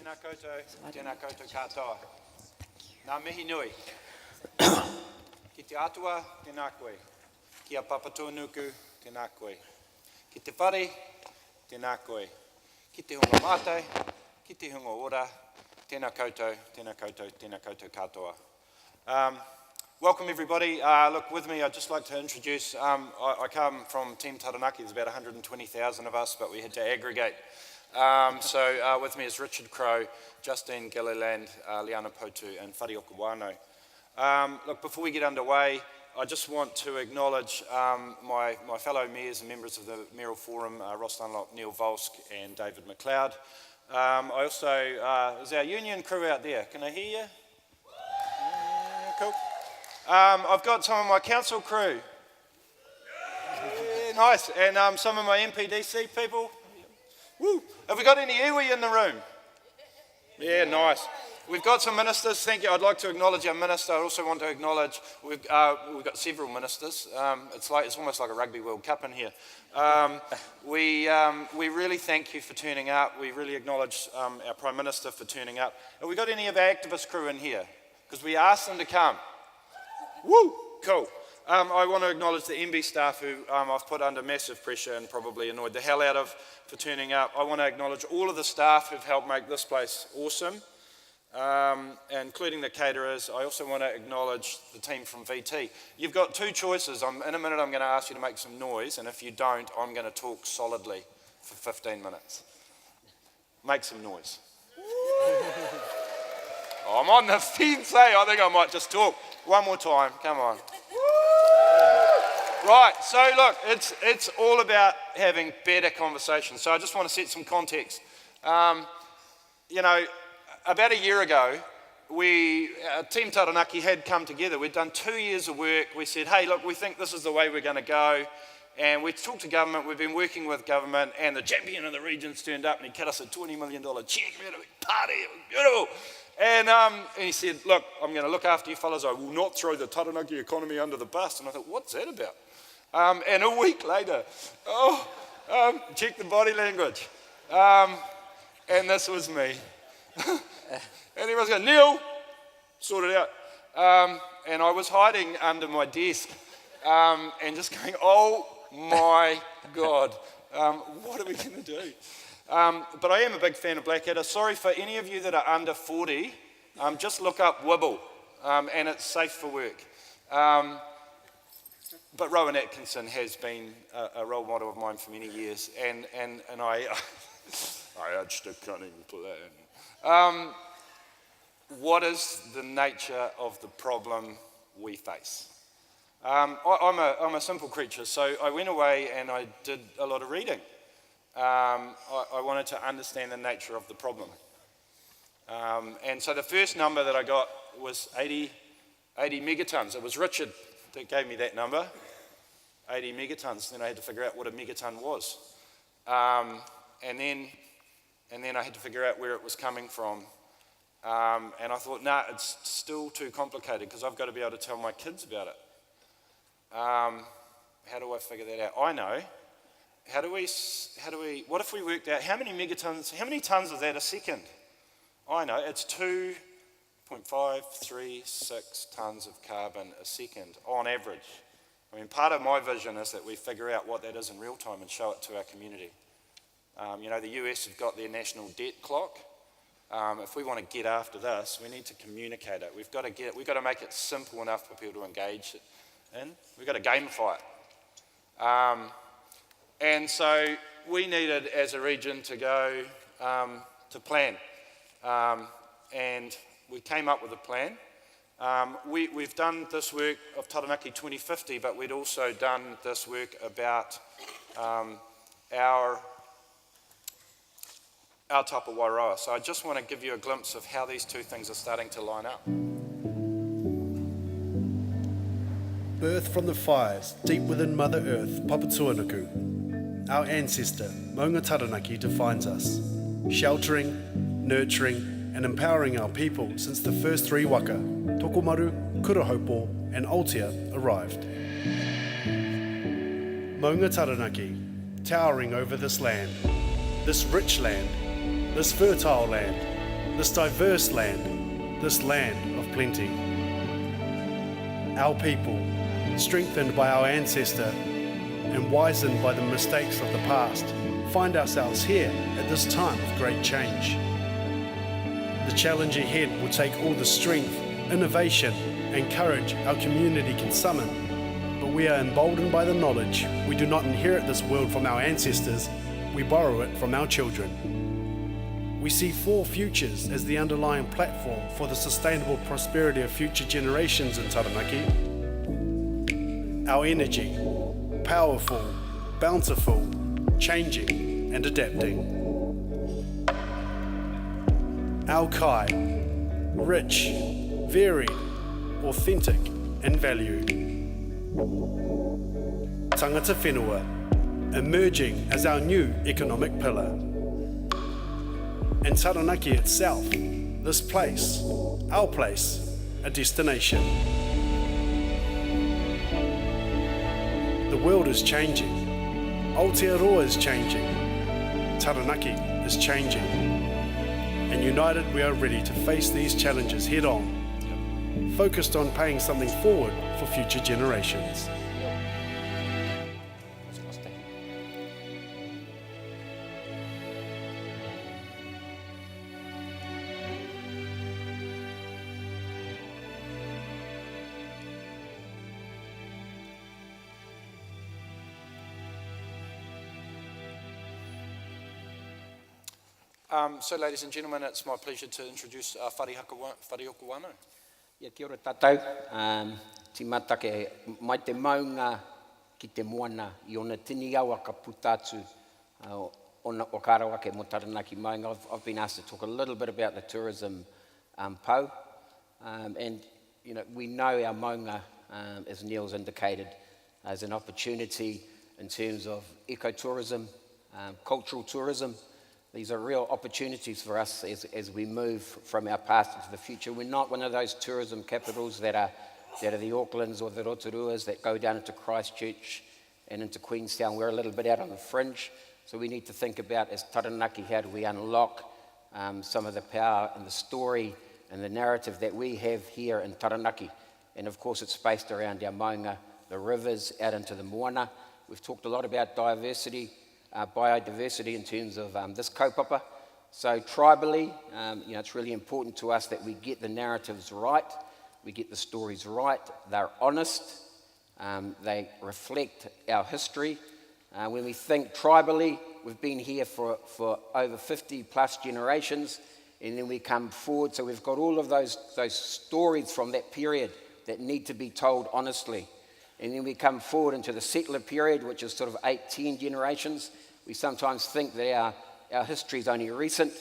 Tēnā koutou, tēnā koutou katoa. Nā mihi nui. Ki te atua, tēnā koe. Ki a papatūnuku, tēnā koe. Ki te whare, tēnā koe. Ki te hunga mātai, ki te hunga ora, tēnā koutou, tēnā koutou, tēnā koutou katoa. Welcome everybody. Look, with me, I'd just like to introduce, I come from Team Taranaki. There's about 120,000 of us, but we had to aggregate. So with me is Richard Crow, Justine Gilliland, Liana Potu, and Whare Okawano. Look, before we get underway, I just want to acknowledge my fellow mayors and members of the Mayoral Forum, Ross Dunlop, Neil Volsk, and David McLeod. I also, is our union crew out there? Can I hear you? Yeah, cool. I've got some of my council crew. Yeah, nice. And some of my MPDC people. Woo. Have we got any iwi in the room? Yeah, nice. We've got some ministers. Thank you. I'd like to acknowledge our minister. I also want to acknowledge we've got several ministers. It's almost like a Rugby World Cup in here. We really thank you for turning up. We really acknowledge our Prime Minister for turning up. Have we got any of our activist crew in here? Because we asked them to come. Woo! Cool. I want to acknowledge the MB staff who I've put under massive pressure and probably annoyed the hell out of for turning up. I want to acknowledge all of the staff who've helped make this place awesome, including the caterers. I also want to acknowledge the team from VT. You've got two choices. In a minute I'm going to ask you to make some noise, and if you don't, I'm going to talk solidly for 15 minutes. Make some noise. I'm on the fence, I think I might just talk. One more time, come on. Right, so look, it's all about having better conversations. So I just want to set some context. You know, about a year ago, Team Taranaki had come together. We'd done 2 years of work. We said, hey, look, we think this is the way we're going to go. And we talked to government. We've been working with government, and the champion of the regions turned up and he cut us a $20 million check. We had a big party. It was beautiful. And he said, look, I'm going to look after you fellas. I will not throw the Taranaki economy under the bus. And I thought, what's that about? And a week later, check the body language. And this was me. And everyone's going, Neil, sort it out. And I was hiding under my desk and just going, oh my God, what are we going to do? But I am a big fan of Blackadder. Sorry for any of you that are under 40, just look up Wibble, and it's safe for work. But Rowan Atkinson has been a role model of mine for many years, and I just can't even put that in. What is the nature of the problem we face? I'm a simple creature, so I went away and I did a lot of reading. I wanted to understand the nature of the problem. And so the first number that I got was 80 megatons. It was Richard that gave me that number, 80 megatons. Then I had to figure out what a megaton was. And then I had to figure out where it was coming from. And I thought, nah, it's still too complicated because I've got to be able to tell my kids about it. How do I figure that out? I know. What if we worked out how many megatons, how many tons is that a second? I know, it's 2.536 tons of carbon a second on average. I mean, part of my vision is that we figure out what that is in real time and show it to our community. You know, the US have got their national debt clock. If we want to get after this, we need to communicate it. We've got to make it simple enough for people to engage in. We've got to gamify it. And so we needed, as a region, to go to plan. And we came up with a plan. We've done this work of Taranaki 2050, but we'd also done this work about our tapa wairoa. So I just want to give you a glimpse of how these two things are starting to line up. Birth from the fires deep within Mother Earth, Papatūānuku. Our ancestor, Maunga Taranaki, defines us, sheltering, nurturing, and empowering our people since the first three waka, Tokomaru, Kurahaupo, and Aotea, arrived. Maunga Taranaki, towering over this land, this rich land, this fertile land, this diverse land, this land of plenty. Our people, strengthened by our ancestor and wizened by the mistakes of the past, find ourselves here at this time of great change. The challenge ahead will take all the strength, innovation and courage our community can summon, but we are emboldened by the knowledge we do not inherit this world from our ancestors, we borrow it from our children. We see 4 futures as the underlying platform for the sustainable prosperity of future generations in Taranaki. Our energy, powerful, bountiful, changing and adapting. Our kai, rich, varied, authentic and valued. Tangata whenua, emerging as our new economic pillar. And Taranaki itself, this place, our place, a destination. The world is changing. Aotearoa is changing. Taranaki is changing. And united we are ready to face these challenges head on, focused on paying something forward for future generations. So, ladies and gentlemen, it's my pleasure to introduce Whare Oku Wano. Ia kia ora tātou, tīmatake mai te maunga ki te moana I ona tini awa ka putātu o Karawake mo Taranaki maunga. I've been asked to talk a little bit about the tourism pou, and you know, we know our maunga, as Neil's indicated, as an opportunity in terms of ecotourism, cultural tourism. These are real opportunities for us as we move from our past into the future. We're not one of those tourism capitals that are the Aucklands or the Rotoruas that go down into Christchurch and into Queenstown. We're a little bit out on the fringe. So we need to think about, as Taranaki, how do we unlock some of the power and the story and the narrative that we have here in Taranaki. And of course it's based around our maunga, the rivers, out into the moana. We've talked a lot about diversity, biodiversity in terms of this kaupapa. So tribally, you know, it's really important to us that we get the narratives right, we get the stories right, they're honest, they reflect our history. When we think tribally, we've been here for over 50 plus generations, and then we come forward, so we've got all of those stories from that period that need to be told honestly. And then we come forward into the settler period, which is sort of 8-10 generations. We sometimes think that our history is only recent,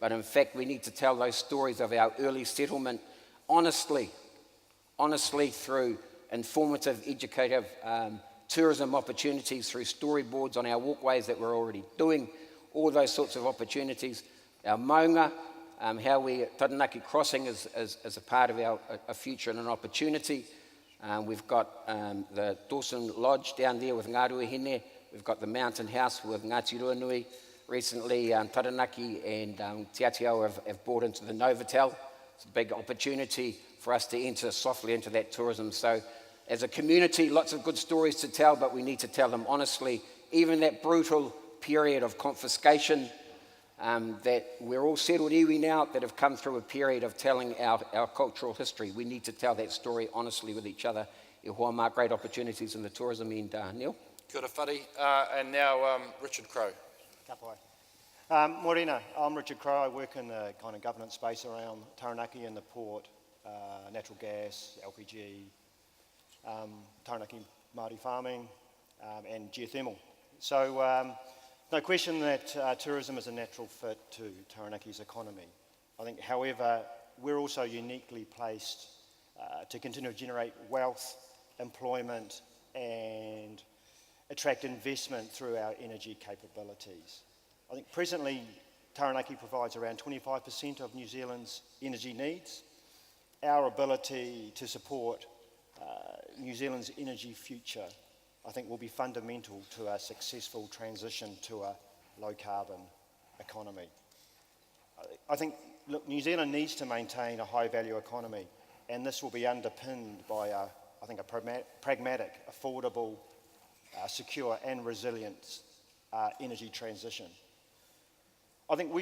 but in fact we need to tell those stories of our early settlement honestly through informative, educative tourism opportunities, through storyboards on our walkways that we're already doing, all those sorts of opportunities. Our maunga, how we, Taranaki Crossing is a part of a future and an opportunity. We've got the Dawson Lodge down there with Ngā Ruahine. We've got the Mountain House with Ngāti Ruanui. Recently, Taranaki and Te Atiawa have bought into the Novotel. It's a big opportunity for us to enter softly into that tourism. So as a community, lots of good stories to tell, but we need to tell them honestly. Even that brutal period of confiscation, that we're all settled iwi now, that have come through a period of telling our cultural history. We need to tell that story honestly with each other. E hoa mā, great opportunities in the tourism end, Neil. Kia ora whare. And now Richard Crowe. Ka pai. Morena, I'm Richard Crowe. I work in the kind of governance space around Taranaki and the port, natural gas, LPG, Taranaki Māori farming, and geothermal. So no question that tourism is a natural fit to Taranaki's economy. I think, however, we're also uniquely placed to continue to generate wealth, employment, and attract investment through our energy capabilities. I think presently Taranaki provides around 25% of New Zealand's energy needs. Our ability to support New Zealand's energy future, I think, will be fundamental to a successful transition to a low carbon economy. I think look, New Zealand needs to maintain a high-value economy, and this will be underpinned by, I think, a pragmatic, affordable, secure and resilient energy transition. I think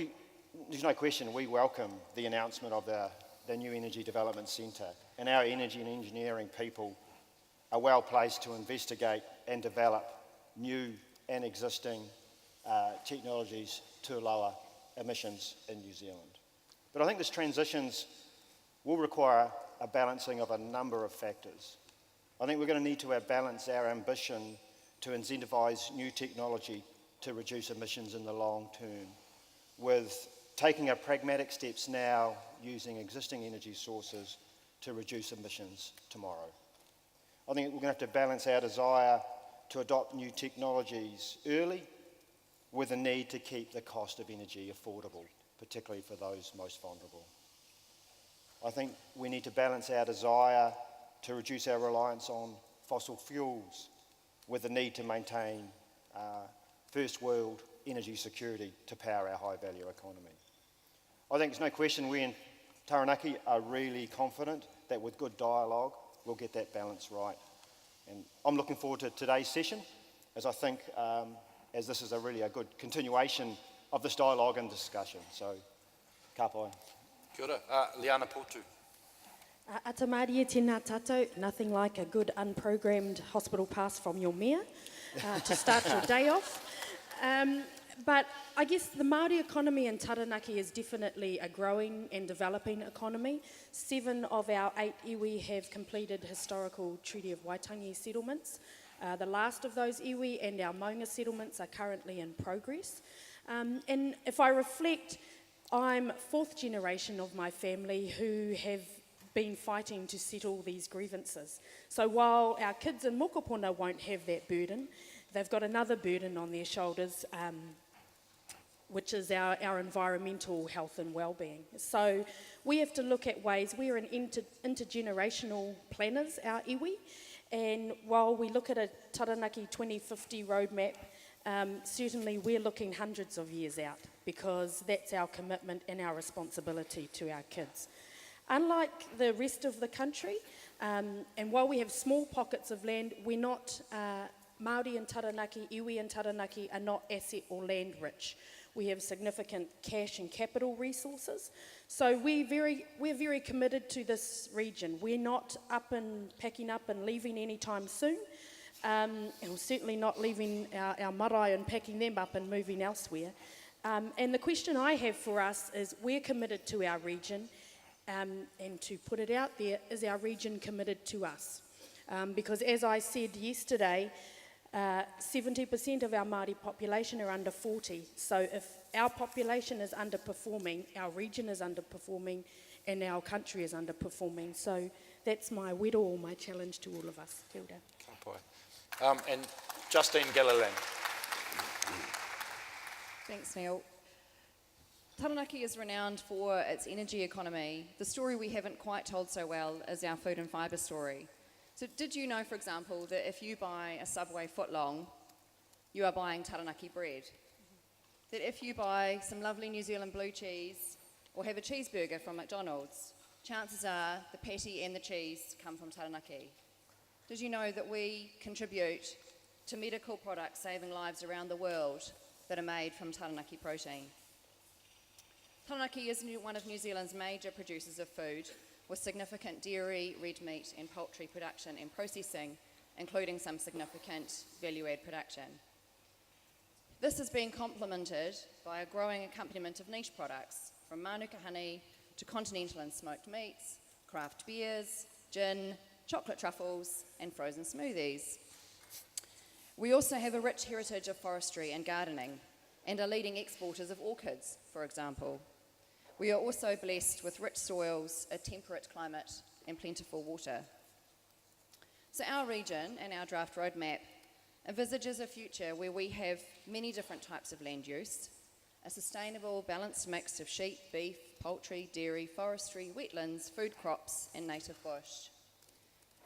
there's no question we welcome the announcement of the new Energy Development Centre, and our energy and engineering people are well placed to investigate and develop new and existing technologies to lower emissions in New Zealand. But I think this transitions will require a balancing of a number of factors. I think we're going to need to balance our ambition to incentivise new technology to reduce emissions in the long term with taking our pragmatic steps now using existing energy sources to reduce emissions tomorrow. I think we're going to have to balance our desire to adopt new technologies early with the need to keep the cost of energy affordable, particularly for those most vulnerable. I think we need to balance our desire to reduce our reliance on fossil fuels with the need to maintain first world energy security to power our high-value economy. I think there's no question we in Taranaki are really confident that with good dialogue, we'll get that balance right. And I'm looking forward to today's session, as I think as this is a good continuation of this dialogue and discussion. So, ka pai. Kia ora. Liana Potu. Atamari e tēnā tātou, nothing like a good unprogrammed hospital pass from your mayor to start your day off. But I guess the Māori economy in Taranaki is definitely a growing and developing economy. 7 of our 8 iwi have completed historical Treaty of Waitangi settlements. The last of those iwi and our maunga settlements are currently in progress. And if I reflect, I'm 4th generation of my family who have been fighting to settle these grievances. So while our kids in Mokopuna won't have that burden, they've got another burden on their shoulders, which is our environmental health and well-being. So we have to look at ways, we're an intergenerational planners, our iwi, and while we look at a Taranaki 2050 roadmap, certainly we're looking hundreds of years out because that's our commitment and our responsibility to our kids. Unlike the rest of the country, and while we have small pockets of land, we're not, Māori and Taranaki, iwi and Taranaki are not asset or land rich. We have significant cash and capital resources. So we're very committed to this region. We're not packing up and leaving anytime soon. And we're certainly not leaving our marae and packing them up and moving elsewhere. And the question I have for us is we're committed to our region, and to put it out there, is our region committed to us? Because as I said yesterday, 70% of our Māori population are under 40. So if our population is underperforming, our region is underperforming, and our country is underperforming. So that's my wedo, or my challenge to all of us. Kia ora. Ka pai. And Justine Gilliland. Thanks, Neil. Taranaki is renowned for its energy economy. The story we haven't quite told so well is our food and fibre story. So did you know, for example, that if you buy a Subway footlong, you are buying Taranaki bread? That if you buy some lovely New Zealand blue cheese or have a cheeseburger from McDonald's, chances are the patty and the cheese come from Taranaki. Did you know that we contribute to medical products saving lives around the world that are made from Taranaki protein? Taranaki is one of New Zealand's major producers of food, with significant dairy, red meat and poultry production and processing, including some significant value-add production. This has been complemented by a growing accompaniment of niche products, from manuka honey to continental and smoked meats, craft beers, gin, chocolate truffles and frozen smoothies. We also have a rich heritage of forestry and gardening, and are leading exporters of orchids, for example. We are also blessed with rich soils, a temperate climate and plentiful water. So our region and our draft roadmap envisages a future where we have many different types of land use, a sustainable, balanced mix of sheep, beef, poultry, dairy, forestry, wetlands, food crops and native bush,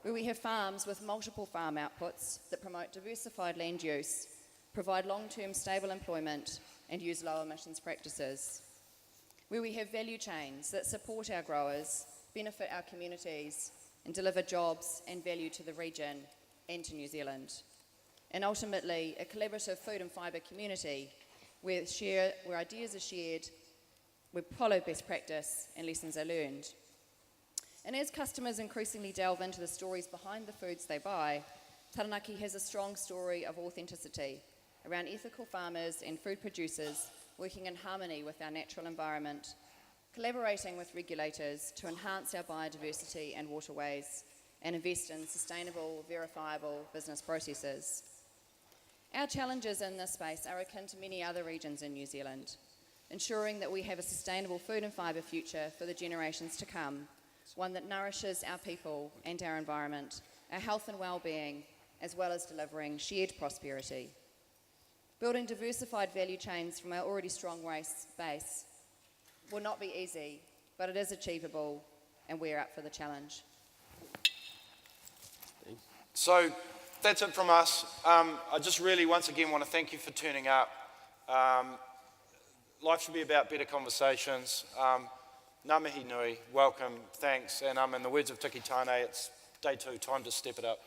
where we have farms with multiple farm outputs that promote diversified land use, provide long-term stable employment and use low emissions practices. where we have value chains that support our growers, benefit our communities, and deliver jobs and value to the region and to New Zealand. And ultimately, a collaborative food and fibre community where ideas are shared, where follow best practice and lessons are learned. And as customers increasingly delve into the stories behind the foods they buy, Taranaki has a strong story of authenticity around ethical farmers and food producers working in harmony with our natural environment, collaborating with regulators to enhance our biodiversity and waterways, and invest in sustainable, verifiable business processes. Our challenges in this space are akin to many other regions in New Zealand, ensuring that we have a sustainable food and fibre future for the generations to come, one that nourishes our people and our environment, our health and well-being, as well as delivering shared prosperity. Building diversified value chains from our already strong race base will not be easy, but it is achievable, and we're up for the challenge. So that's it from us. I just really, once again, want to thank you for turning up. Life should be about better conversations. Ngā mihi nui, welcome, thanks, and in the words of Tiki Tane, it's day 2, time to step it up.